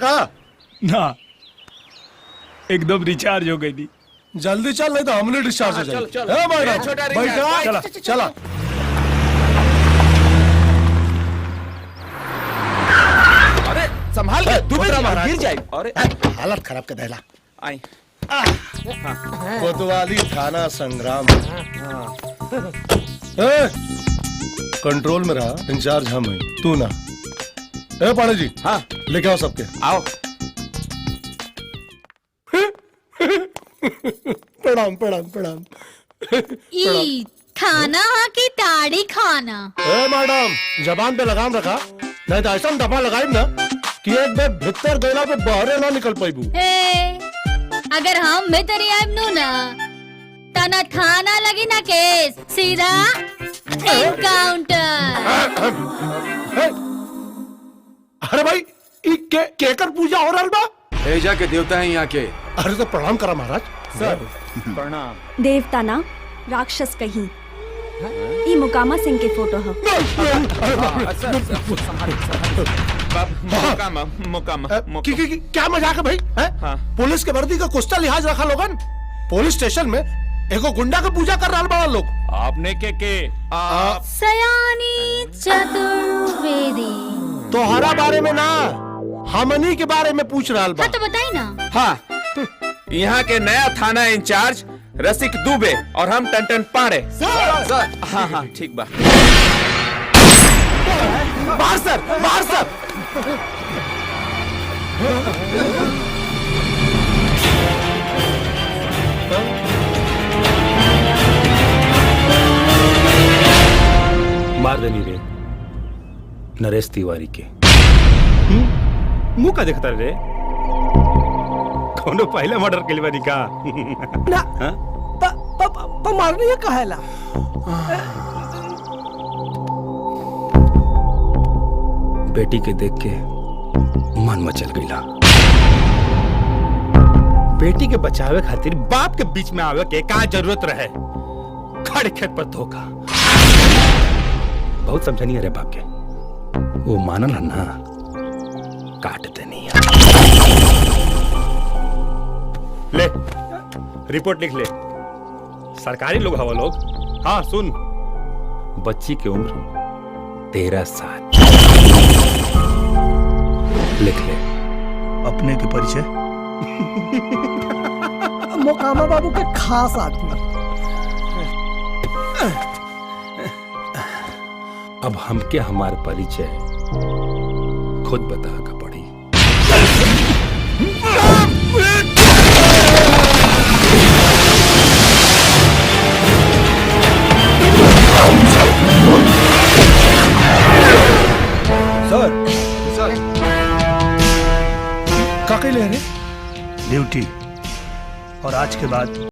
का? ना, एकदम रिचार्ज हो गई थी। जल्दी चल, नहीं तो हमने डिस्चार्ज हो चल, चल। जाएगी। मैडम छोटा रिंग है। बैठा, चला। अरे संभाल के, तू उतरा महाराज। गिर जाए। अरे हालत खराब कर देला। आई कोतवाली थाना संग्राम। कंट्रोल में रहा, इंचार्ज हम हैं, तू ना। पाड़े जी, हाँ लेके आओ सबके। आओ। प्रणाम प्रणाम प्रणाम। ई खाना हा की ताड़ी खाना। मैडम जबान पे लगाम रखा, नहीं तो ऐसा दफा लगाई ना कि एक बार भीतर गैला पे बाहर ना निकल पाइबू। अगर हम भीतर आइब नु ना तना थाना लगी ना केस, सीधा एनकाउंटर। अरे भाई केकर पूजा हो रहा बा? एजा के देवता है यहाँ के। अरे तो प्रणाम करा महाराज। सर प्रणाम। देवता ना राक्षस कहीं। ई मुकामा सिंह के फोटो है। क्या मजाक है भाई? हाँ। पुलिस के वर्दी का कुछ लिहाज रखा लोगन। पुलिस स्टेशन में एगो गुंडा का पूजा कर रहा बड़ा लोग। आपने के सयानी चतुर्वेदी। तोहरा बारे में ना, हमनी के बारे में पूछ रहा बा। हाँ तो बताई ना। हाँ, यहाँ के नया थाना इंचार्ज रसिक दुबे और हम टन पाड़े। सर हाँ हाँ ठीक बा। बाहर सर, बाहर सर। मार देनी रे नरेश तिवारी के। मुंह का देखता रे? कौनो पहले मर्डर के लिए का? ना मारनी है कहेला। बेटी के देख के मन मचल गईला। बेटी के बचावे खातिर बाप के बीच में आवे के का जरूरत रहे? खड़े खेत पर धोखा। बहुत समझनी है रे बाप के। वो मानल है ना, काटते नहीं है। ले रिपोर्ट लिख ले। सरकारी लोग हवा लोग। हाँ सुन, बच्ची की उम्र 13 साल। लिख ले। अपने के परिचय? मोकामा बाबू के खास आदमी। अब हमके हमारे परिचय खुद बता का पड़ी। सर का ले रहे? ड्यूटी। और आज के बाद